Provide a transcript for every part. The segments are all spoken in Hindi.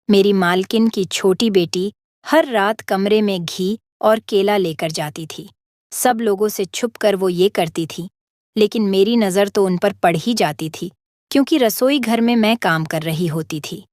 मेरी मालकिन की छोटी बेटी हर रात कमरे में घी और केला लेकर जाती थी। सब लोगों से छुपकर वो ये करती थी, लेकिन मेरी नज़र तो उन पर पड़ ही जाती थी, क्योंकि रसोई घर में मैं काम कर रही होती थी।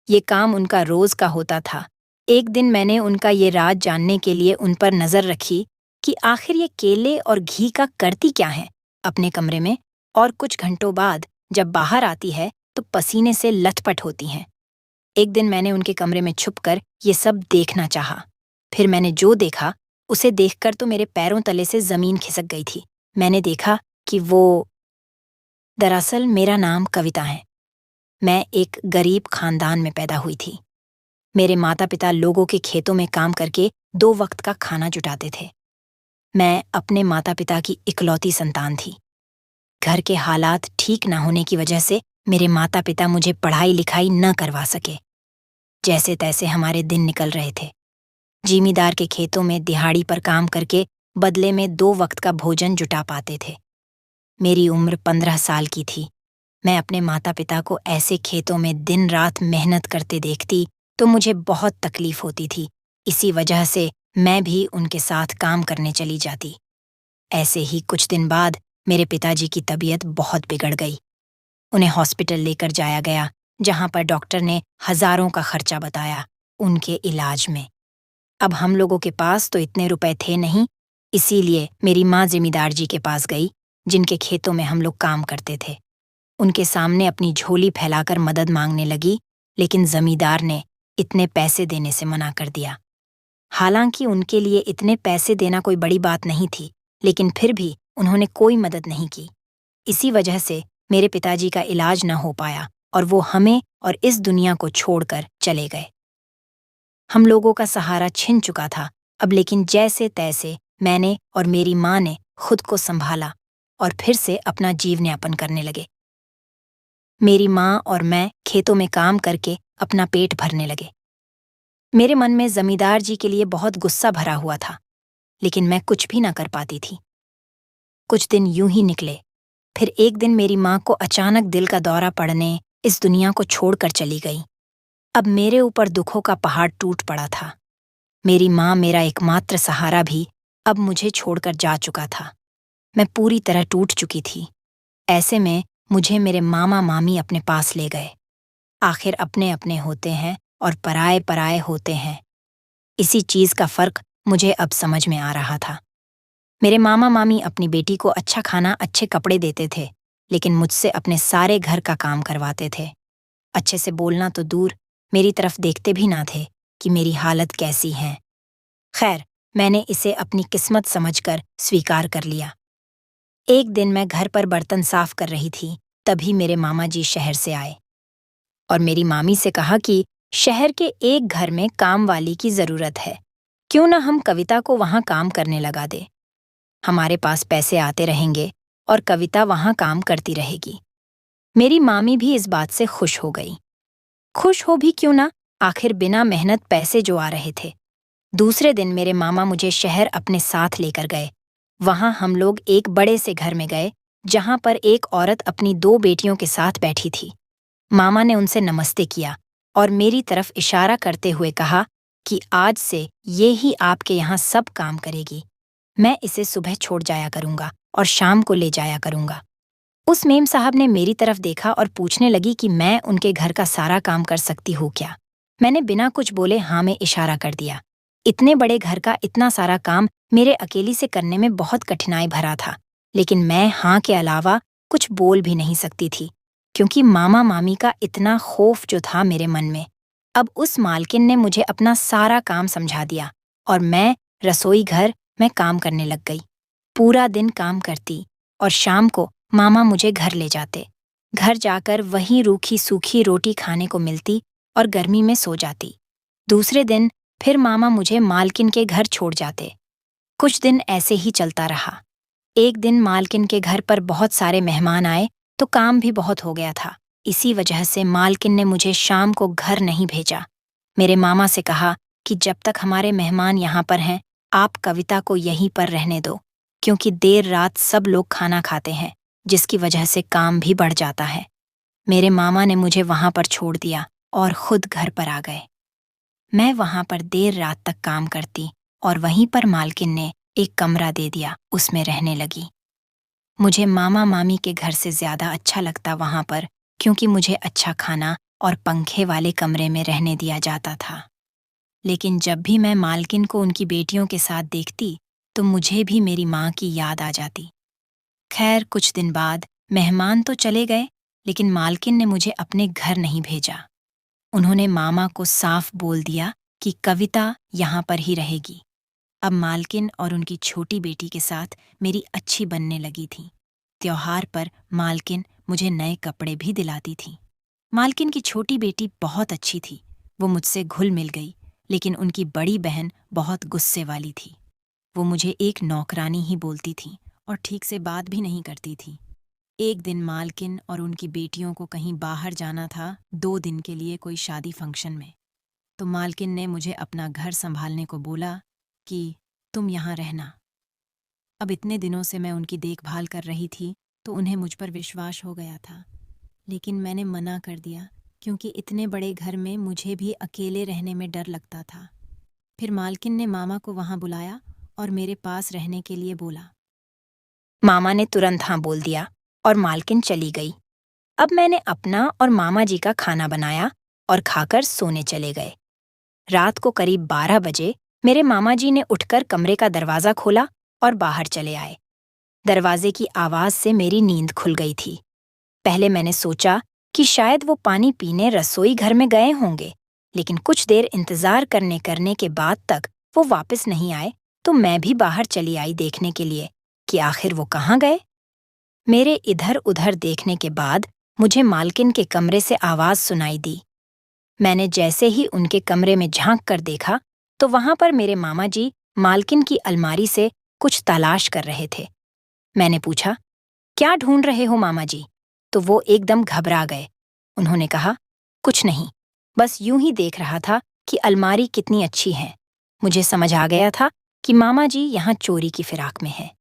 ये काम उनका रोज का होता था। एक दिन मैंने उनका ये राज जानने के लिए उन पर नज़र रखी कि आखिर ये केले और घी का करती क्या है अपने कमरे में, और कुछ घंटों बाद जब बाहर आती है तो पसीने से लथपथ होती हैं। एक दिन मैंने उनके कमरे में छुपकर ये सब देखना चाहा। फिर मैंने जो देखा उसे देखकर तो मेरे पैरों तले से जमीन खिसक गई थी। मैंने देखा कि वो दरअसल मेरा नाम कविता है। मैं एक गरीब खानदान में पैदा हुई थी। मेरे माता पिता लोगों के खेतों में काम करके 2 वक्त का खाना जुटाते थे। मैं अपने माता पिता की इकलौती संतान थी। घर के हालात ठीक न होने की वजह से मेरे माता पिता मुझे पढ़ाई लिखाई न करवा सके। जैसे तैसे हमारे दिन निकल रहे थे। जिमीदार के खेतों में दिहाड़ी पर काम करके बदले में 2 वक्त का भोजन जुटा पाते थे। मेरी उम्र 15 साल की थी। मैं अपने माता पिता को ऐसे खेतों में दिन रात मेहनत करते देखती तो मुझे बहुत तकलीफ होती थी। इसी वजह से मैं भी उनके साथ काम करने चली जाती। ऐसे ही कुछ दिन बाद मेरे पिताजी की तबीयत बहुत बिगड़ गई। उन्हें हॉस्पिटल लेकर जाया गया, जहां पर डॉक्टर ने हजारों का खर्चा बताया उनके इलाज में। अब हम लोगों के पास तो इतने रुपए थे नहीं, इसीलिए मेरी माँ जिमीदार जी के पास गई, जिनके खेतों में हम लोग काम करते थे। उनके सामने अपनी झोली फैलाकर मदद मांगने लगी, लेकिन जमींदार ने इतने पैसे देने से मना कर दिया। हालांकि उनके लिए इतने पैसे देना कोई बड़ी बात नहीं थी, लेकिन फिर भी उन्होंने कोई मदद नहीं की। इसी वजह से मेरे पिताजी का इलाज न हो पाया और वो हमें और इस दुनिया को छोड़कर चले गए। हम लोगों का सहारा छिन चुका था अब, लेकिन जैसे तैसे मैंने और मेरी माँ ने खुद को संभाला और फिर से अपना जीवन यापन करने लगे। मेरी माँ और मैं खेतों में काम करके अपना पेट भरने लगे। मेरे मन में जमींदार जी के लिए बहुत गुस्सा भरा हुआ था, लेकिन मैं कुछ भी ना कर पाती थी। कुछ दिन यूं ही निकले। फिर एक दिन मेरी माँ को अचानक दिल का दौरा पड़ने इस दुनिया को छोड़कर चली गई। अब मेरे ऊपर दुखों का पहाड़ टूट पड़ा था। मेरी माँ, मेरा एकमात्र सहारा, भी अब मुझे छोड़कर जा चुका था। मैं पूरी तरह टूट चुकी थी। ऐसे में मुझे मेरे मामा मामी अपने पास ले गए। आखिर अपने अपने होते हैं और पराए पराए होते हैं। इसी चीज का फर्क मुझे अब समझ में आ रहा था। मेरे मामा मामी अपनी बेटी को अच्छा खाना, अच्छे कपड़े देते थे, लेकिन मुझसे अपने सारे घर का काम करवाते थे। अच्छे से बोलना तो दूर, मेरी तरफ देखते भी ना थे कि मेरी हालत कैसी है। खैर, मैंने इसे अपनी किस्मत समझकर स्वीकार कर लिया। एक दिन मैं घर पर बर्तन साफ कर रही थी, तभी मेरे मामा जी शहर से आए और मेरी मामी से कहा कि शहर के एक घर में काम वाली की जरूरत है, क्यों ना हम कविता को वहां काम करने लगा दे। हमारे पास पैसे आते रहेंगे और कविता वहां काम करती रहेगी। मेरी मामी भी इस बात से खुश हो गई। खुश हो भी क्यों ना, आखिर बिना मेहनत पैसे जो आ रहे थे। दूसरे दिन मेरे मामा मुझे शहर अपने साथ लेकर गए। वहां हम लोग एक बड़े से घर में गए, जहां पर एक औरत अपनी 2 बेटियों के साथ बैठी थी। मामा ने उनसे नमस्ते किया और मेरी तरफ इशारा करते हुए कहा कि आज से ये ही आपके यहाँ सब काम करेगी। मैं इसे सुबह छोड़ जाया करूंगा और शाम को ले जाया करूंगा। उस मेम साहब ने मेरी तरफ देखा और पूछने लगी कि मैं उनके घर का सारा काम कर सकती हूँ क्या। मैंने बिना कुछ बोले हाँ में इशारा कर दिया। इतने बड़े घर का इतना सारा काम मेरे अकेली से करने में बहुत कठिनाई भरा था, लेकिन मैं हाँ के अलावा कुछ बोल भी नहीं सकती थी, क्योंकि मामा मामी का इतना खौफ जो था मेरे मन में। अब उस मालकिन ने मुझे अपना सारा काम समझा दिया और मैं रसोई घर में काम करने लग गई। पूरा दिन काम करती और शाम को मामा मुझे घर ले जाते। घर जाकर वहीं रूखी सूखी रोटी खाने को मिलती और गर्मी में सो जाती। दूसरे दिन फिर मामा मुझे मालकिन के घर छोड़ जाते। कुछ दिन ऐसे ही चलता रहा। एक दिन मालकिन के घर पर बहुत सारे मेहमान आए तो काम भी बहुत हो गया था। इसी वजह से मालकिन ने मुझे शाम को घर नहीं भेजा। मेरे मामा से कहा कि जब तक हमारे मेहमान यहाँ पर हैं, आप कविता को यहीं पर रहने दो, क्योंकि देर रात सब लोग खाना खाते हैं, जिसकी वजह से काम भी बढ़ जाता है। मेरे मामा ने मुझे वहां पर छोड़ दिया और खुद घर पर आ गए। मैं वहां पर देर रात तक काम करती और वहीं पर मालकिन ने एक कमरा दे दिया, उसमें रहने लगी। मुझे मामा मामी के घर से ज्यादा अच्छा लगता वहां पर, क्योंकि मुझे अच्छा खाना और पंखे वाले कमरे में रहने दिया जाता था। लेकिन जब भी मैं मालकिन को उनकी बेटियों के साथ देखती तो मुझे भी मेरी माँ की याद आ जाती। खैर, कुछ दिन बाद मेहमान तो चले गए, लेकिन मालकिन ने मुझे अपने घर नहीं भेजा। उन्होंने मामा को साफ बोल दिया कि कविता यहाँ पर ही रहेगी। अब मालकिन और उनकी छोटी बेटी के साथ मेरी अच्छी बनने लगी थी। त्योहार पर मालकिन मुझे नए कपड़े भी दिलाती थी। मालकिन की छोटी बेटी बहुत अच्छी थी, वो मुझसे घुल मिल गई, लेकिन उनकी बड़ी बहन बहुत गुस्से वाली थी। वो मुझे एक नौकरानी ही बोलती थी और ठीक से बात भी नहीं करती थी। एक दिन मालकिन और उनकी बेटियों को कहीं बाहर जाना था, 2 दिन के लिए कोई शादी फंक्शन में। तो मालकिन ने मुझे अपना घर संभालने को बोला कि तुम यहाँ रहना। अब इतने दिनों से मैं उनकी देखभाल कर रही थी तो उन्हें मुझ पर विश्वास हो गया था, लेकिन मैंने मना कर दिया क्योंकि इतने बड़े घर में मुझे भी अकेले रहने में डर लगता था। फिर मालकिन ने मामा को वहां बुलाया और मेरे पास रहने के लिए बोला। मामा ने तुरंत हाँ बोल दिया और मालकिन चली गई। अब मैंने अपना और मामा जी का खाना बनाया और खाकर सोने चले गए। रात को करीब 12 बजे मेरे मामा जी ने उठकर कमरे का दरवाजा खोला और बाहर चले आए। दरवाजे की आवाज से मेरी नींद खुल गई थी। पहले मैंने सोचा कि शायद वो पानी पीने रसोई घर में गए होंगे, लेकिन कुछ देर इंतजार करने के बाद तक वो वापस नहीं आए, तो मैं भी बाहर चली आई देखने के लिए कि आखिर वो कहाँ गए। मेरे इधर उधर देखने के बाद मुझे मालकिन के कमरे से आवाज सुनाई दी। मैंने जैसे ही उनके कमरे में झांक कर देखा तो वहां पर मेरे मामा जी मालकिन की अलमारी से कुछ तलाश कर रहे थे। मैंने पूछा, क्या ढूंढ रहे हो मामा जी? तो वो एकदम घबरा गए। उन्होंने कहा, कुछ नहीं, बस यूं ही देख रहा था कि अलमारी कितनी अच्छी है। मुझे समझ आ गया था कि मामा जी यहाँ चोरी की फिराक में है।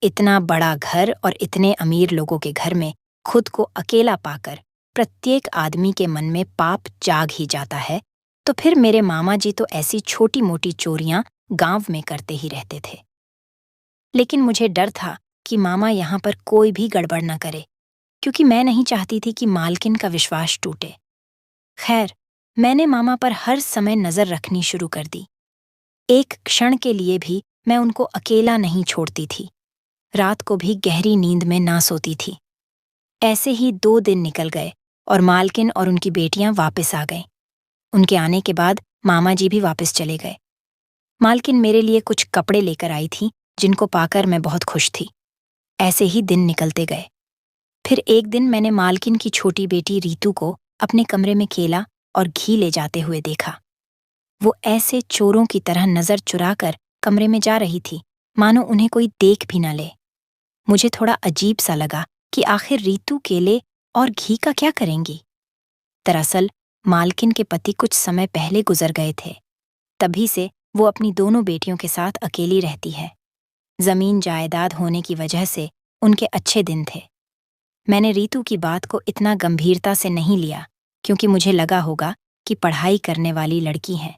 इतना बड़ा घर और इतने अमीर लोगों के घर में खुद को अकेला पाकर प्रत्येक आदमी के मन में पाप जाग ही जाता है, तो फिर मेरे मामा जी तो ऐसी छोटी मोटी चोरियां गांव में करते ही रहते थे। लेकिन मुझे डर था कि मामा यहाँ पर कोई भी गड़बड़ न करे, क्योंकि मैं नहीं चाहती थी कि मालकिन का विश्वास टूटे। खैर, मैंने मामा पर हर समय नजर रखनी शुरू कर दी। एक क्षण के लिए भी मैं उनको अकेला नहीं छोड़ती थी। रात को भी गहरी नींद में ना सोती थी। ऐसे ही 2 दिन निकल गए और मालकिन और उनकी बेटियां वापस आ गईं। उनके आने के बाद मामा जी भी वापस चले गए। मालकिन मेरे लिए कुछ कपड़े लेकर आई थी, जिनको पाकर मैं बहुत खुश थी। ऐसे ही दिन निकलते गए। फिर एक दिन मैंने मालकिन की छोटी बेटी रीतू को अपने कमरे में केला और घी ले जाते हुए देखा। वो ऐसे चोरों की तरह नजर चुराकर कमरे में जा रही थी, मानो उन्हें कोई देख भी न ले। मुझे थोड़ा अजीब सा लगा कि आखिर रीतू केले और घी का क्या करेंगी। दरअसल मालकिन के पति कुछ समय पहले गुजर गए थे। तभी से वो अपनी दोनों बेटियों के साथ अकेली रहती है। जमीन जायदाद होने की वजह से उनके अच्छे दिन थे। मैंने रीतू की बात को इतना गंभीरता से नहीं लिया, क्योंकि मुझे लगा होगा कि पढ़ाई करने वाली लड़की हैं,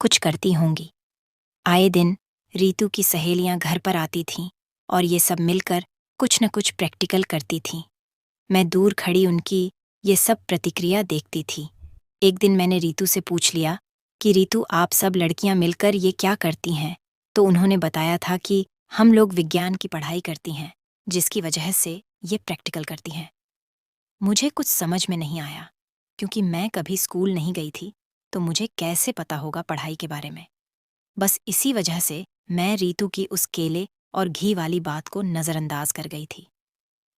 कुछ करती होंगी। आए दिन रीतू की सहेलियां घर पर आती थीं और ये सब मिलकर कुछ न कुछ प्रैक्टिकल करती थीं। मैं दूर खड़ी उनकी ये सब प्रतिक्रिया देखती थी। एक दिन मैंने रीतू से पूछ लिया कि रीतू, आप सब लड़कियां मिलकर ये क्या करती हैं? तो उन्होंने बताया था कि हम लोग विज्ञान की पढ़ाई करती हैं, जिसकी वजह से ये प्रैक्टिकल करती हैं। मुझे कुछ समझ में नहीं आया, क्योंकि मैं कभी स्कूल नहीं गई थी, तो मुझे कैसे पता होगा पढ़ाई के बारे में। बस इसी वजह से मैं रीतू की उस केले और घी वाली बात को नज़रअंदाज कर गई थी।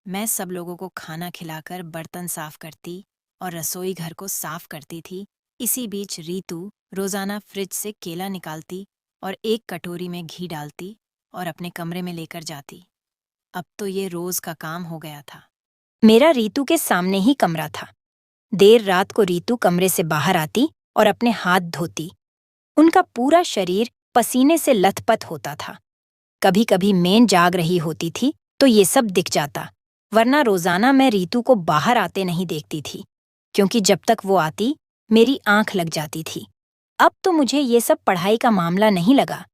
मैं सब लोगों को खाना खिलाकर बर्तन साफ करती और रसोई घर को साफ करती थी। इसी बीच रीतू रोजाना फ्रिज से केला निकालती और एक कटोरी में घी डालती और अपने कमरे में लेकर जाती। अब तो ये रोज का काम हो गया था। मेरा रीतू के सामने ही कमरा था। देर रात को रीतू कमरे से बाहर आती और अपने हाथ धोती। उनका पूरा शरीर पसीने से लथपथ होता था। कभी कभी मेन जाग रही होती थी तो ये सब दिख जाता, वरना रोजाना मैं रीतू को बाहर आते नहीं देखती थी, क्योंकि जब तक वो आती मेरी आंख लग जाती थी। अब तो मुझे ये सब पढ़ाई का मामला नहीं लगा,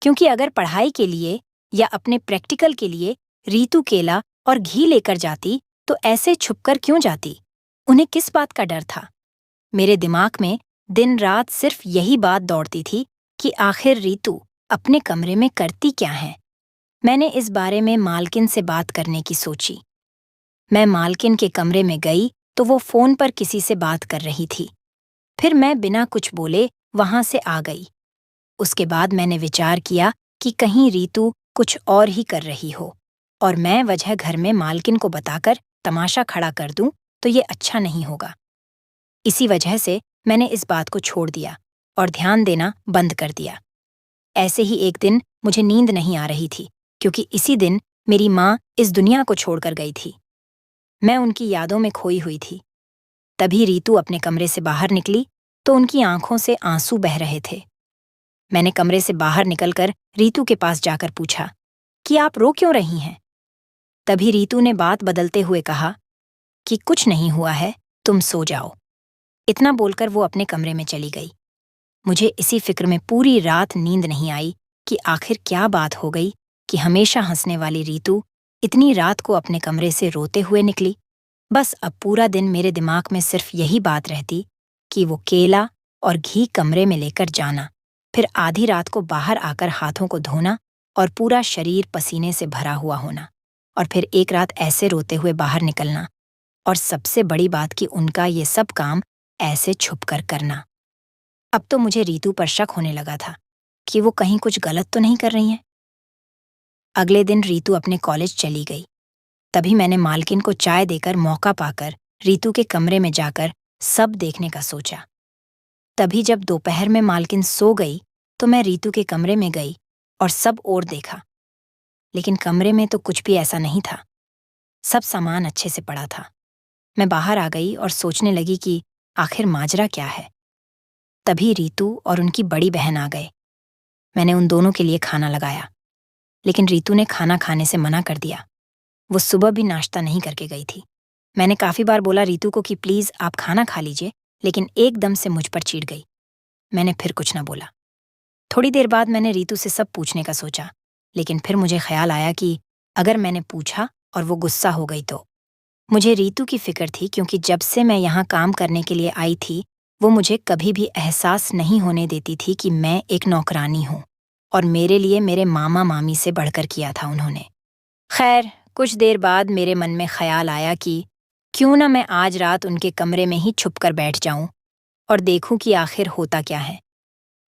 क्योंकि अगर पढ़ाई के लिए या अपने प्रैक्टिकल के लिए रीतू केला और घी लेकर जाती तो ऐसे छुपकर क्यों जाती? उन्हें किस बात का डर था? मेरे दिमाग में दिन रात सिर्फ यही बात दौड़ती थी कि आखिर रीतू अपने कमरे में करती क्या है। मैंने इस बारे में मालकिन से बात करने की सोची। मैं मालकिन के कमरे में गई तो वो फोन पर किसी से बात कर रही थी। फिर मैं बिना कुछ बोले वहां से आ गई। उसके बाद मैंने विचार किया कि कहीं रीतू कुछ और ही कर रही हो और मैं वजह घर में मालकिन को बताकर तमाशा खड़ा कर दूं तो ये अच्छा नहीं होगा। इसी वजह से मैंने इस बात को छोड़ दिया और ध्यान देना बंद कर दिया। ऐसे ही एक दिन मुझे नींद नहीं आ रही थी, क्योंकि इसी दिन मेरी माँ इस दुनिया को छोड़कर गई थी। मैं उनकी यादों में खोई हुई थी। तभी रीतू अपने कमरे से बाहर निकली तो उनकी आंखों से आंसू बह रहे थे। मैंने कमरे से बाहर निकलकर रीतू के पास जाकर पूछा कि आप रो क्यों रही हैं? तभी रीतू ने बात बदलते हुए कहा कि कुछ नहीं हुआ है, तुम सो जाओ। इतना बोलकर वो अपने कमरे में चली गई। मुझे इसी फिक्र में पूरी रात नींद नहीं आई कि आखिर क्या बात हो गई कि हमेशा हंसने वाली रीतू इतनी रात को अपने कमरे से रोते हुए निकली। बस अब पूरा दिन मेरे दिमाग में सिर्फ यही बात रहती कि वो केला और घी कमरे में लेकर जाना, फिर आधी रात को बाहर आकर हाथों को धोना और पूरा शरीर पसीने से भरा हुआ होना, और फिर एक रात ऐसे रोते हुए बाहर निकलना, और सबसे बड़ी बात कि उनका ये सब काम ऐसे छुपकर करना। अब तो मुझे रीतू पर शक होने लगा था कि वो कहीं कुछ गलत तो नहीं कर रही हैं। अगले दिन रीतू अपने कॉलेज चली गई। तभी मैंने मालकिन को चाय देकर मौका पाकर रीतू के कमरे में जाकर सब देखने का सोचा। तभी जब दोपहर में मालकिन सो गई तो मैं रीतू के कमरे में गई और सब ओर देखा, लेकिन कमरे में तो कुछ भी ऐसा नहीं था। सब सामान अच्छे से पड़ा था। मैं बाहर आ गई और सोचने लगी कि आखिर माजरा क्या है। तभी रीतू और उनकी बड़ी बहन आ गए। मैंने उन दोनों के लिए खाना लगाया, लेकिन रीतू ने खाना खाने से मना कर दिया। वो सुबह भी नाश्ता नहीं करके गई थी। मैंने काफ़ी बार बोला रीतू को कि प्लीज़ आप खाना खा लीजिए, लेकिन एकदम से मुझ पर चिढ़ गई। मैंने फिर कुछ ना बोला। थोड़ी देर बाद मैंने रीतू से सब पूछने का सोचा, लेकिन फिर मुझे ख्याल आया कि अगर मैंने पूछा और वो गुस्सा हो गई तो। मुझे रीतू की फिक्र थी, क्योंकि जब से मैं यहाँ काम करने के लिए आई थी वो मुझे कभी भी एहसास नहीं होने देती थी कि मैं एक नौकरानी हूँ, और मेरे लिए मेरे मामा मामी से बढ़कर किया था उन्होंने। खैर, कुछ देर बाद मेरे मन में ख्याल आया कि क्यों ना मैं आज रात उनके कमरे में ही छुपकर बैठ जाऊं और देखूं कि आखिर होता क्या है।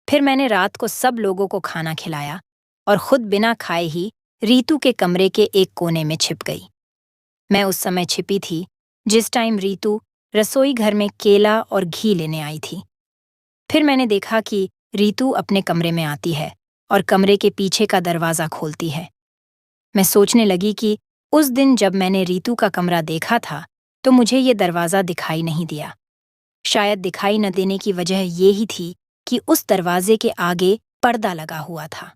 फिर मैंने रात को सब लोगों को खाना खिलाया और खुद बिना खाए ही रीतू के कमरे के एक कोने में छिप गई। मैं उस समय छिपी थी जिस टाइम रीतू रसोई घर में केला और घी लेने आई थी। फिर मैंने देखा कि रीतू अपने कमरे में आती है और कमरे के पीछे का दरवाज़ा खोलती है। मैं सोचने लगी कि उस दिन जब मैंने रीतू का कमरा देखा था तो मुझे ये दरवाज़ा दिखाई नहीं दिया। शायद दिखाई न देने की वजह ये ही थी कि उस दरवाजे के आगे पर्दा लगा हुआ था।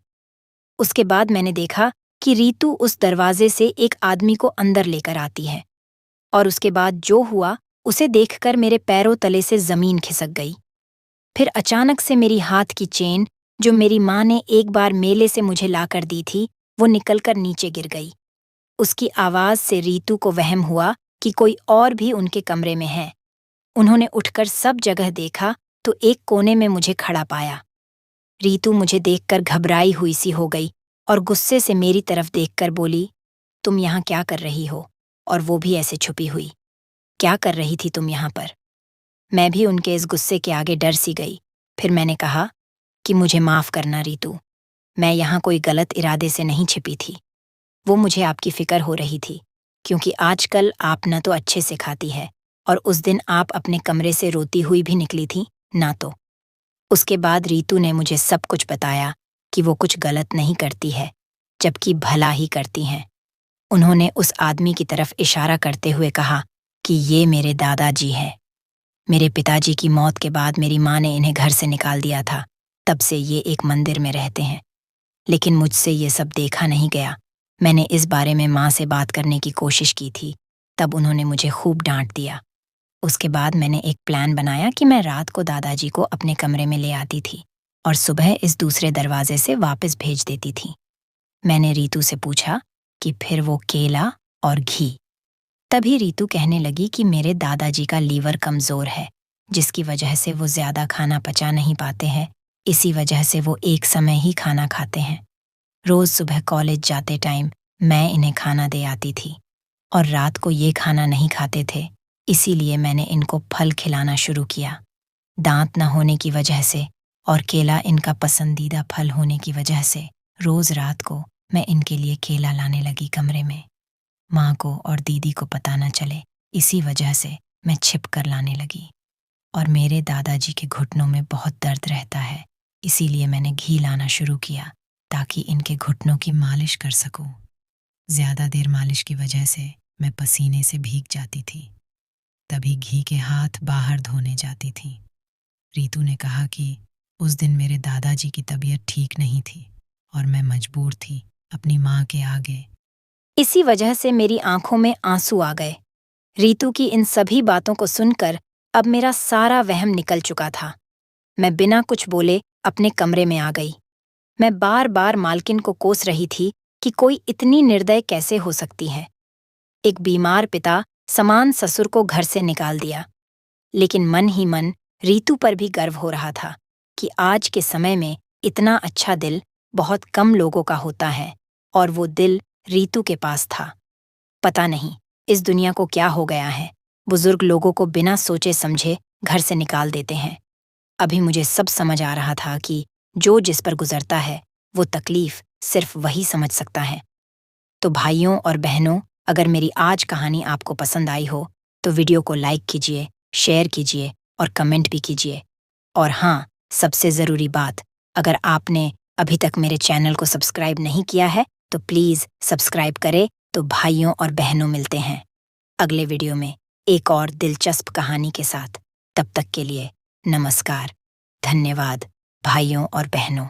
उसके बाद मैंने देखा कि रीतू उस दरवाजे से एक आदमी को अंदर लेकर आती है, और उसके बाद जो हुआ उसे देखकर मेरे पैरों तले से ज़मीन खिसक गई। फिर अचानक से मेरी हाथ की चेन, जो मेरी माँ ने एक बार मेले से मुझे लाकर दी थी, वो निकलकर नीचे गिर गई। उसकी आवाज़ से रीतू को वहम हुआ कि कोई और भी उनके कमरे में है। उन्होंने उठकर सब जगह देखा तो एक कोने में मुझे खड़ा पाया। रीतू मुझे देखकर घबराई हुई सी हो गई और गुस्से से मेरी तरफ देखकर बोली, तुम यहाँ क्या कर रही हो, और वो भी ऐसे छुपी हुई? क्या कर रही थी तुम यहाँ पर? मैं भी उनके इस गुस्से के आगे डर सी गई। फिर मैंने कहा कि मुझे माफ़ करना रीतू, मैं यहाँ कोई गलत इरादे से नहीं छिपी थी। वो मुझे आपकी फ़िक्र हो रही थी, क्योंकि आजकल आप न तो अच्छे से खाती है, और उस दिन आप अपने कमरे से रोती हुई भी निकली थी ना तो। उसके बाद रीतू ने मुझे सब कुछ बताया कि वो कुछ गलत नहीं करती है, जबकि भला ही करती हैं। उन्होंने उस आदमी की तरफ इशारा करते हुए कहा कि ये मेरे दादाजी हैं। मेरे पिताजी की मौत के बाद मेरी माँ ने इन्हें घर से निकाल दिया था, तब से ये एक मंदिर में रहते हैं। लेकिन मुझसे ये सब देखा नहीं गया। मैंने इस बारे में माँ से बात करने की कोशिश की थी, तब उन्होंने मुझे खूब डांट दिया। उसके बाद मैंने एक प्लान बनाया कि मैं रात को दादाजी को अपने कमरे में ले आती थी और सुबह इस दूसरे दरवाजे से वापस भेज देती थी। मैंने रीतू से पूछा कि फिर वो केला और घी। तभी रीतू कहने लगी कि मेरे दादाजी का लीवर कमज़ोर है, जिसकी वजह से वो ज़्यादा खाना पचा नहीं पाते हैं। इसी वजह से वो एक समय ही खाना खाते हैं। रोज़ सुबह कॉलेज जाते टाइम मैं इन्हें खाना दे आती थी और रात को ये खाना नहीं खाते थे, इसीलिए मैंने इनको फल खिलाना शुरू किया। दांत न होने की वजह से और केला इनका पसंदीदा फल होने की वजह से रोज़ रात को मैं इनके लिए केला लाने लगी कमरे में। माँ को और दीदी को पता न चले, इसी वजह से मैं छिप कर लाने लगी। और मेरे दादाजी के घुटनों में बहुत दर्द रहता है, इसीलिए मैंने घी लाना शुरू किया ताकि इनके घुटनों की मालिश कर सकूं। ज़्यादा देर मालिश की वजह से मैं पसीने से भीग जाती थी, तभी घी के हाथ बाहर धोने जाती थी। रीतू ने कहा कि उस दिन मेरे दादाजी की तबीयत ठीक नहीं थी और मैं मजबूर थी अपनी माँ के आगे। इसी वजह से मेरी आंखों में आंसू आ गए। रीतू की इन सभी बातों को सुनकर अब मेरा सारा वहम निकल चुका था। मैं बिना कुछ बोले अपने कमरे में आ गई। मैं बार बार मालकिन को कोस रही थी कि कोई इतनी निर्दय कैसे हो सकती है। एक बीमार पिता समान ससुर को घर से निकाल दिया। लेकिन मन ही मन रीतू पर भी गर्व हो रहा था कि आज के समय में इतना अच्छा दिल बहुत कम लोगों का होता है और वो दिल रीतू के पास था। पता नहीं इस दुनिया को क्या हो गया है, बुजुर्ग लोगों को बिना सोचे समझे घर से निकाल देते हैं। अभी मुझे सब समझ आ रहा था कि जो जिस पर गुजरता है वो तकलीफ सिर्फ वही समझ सकता है। तो भाइयों और बहनों, अगर मेरी आज कहानी आपको पसंद आई हो तो वीडियो को लाइक कीजिए, शेयर कीजिए और कमेंट भी कीजिए। और हाँ, सबसे ज़रूरी बात, अगर आपने अभी तक मेरे चैनल को सब्सक्राइब नहीं किया है तो प्लीज़ सब्सक्राइब करें। तो भाइयों और बहनों, मिलते हैं अगले वीडियो में एक और दिलचस्प कहानी के साथ। तब तक के लिए नमस्कार, धन्यवाद भाइयों और बहनों।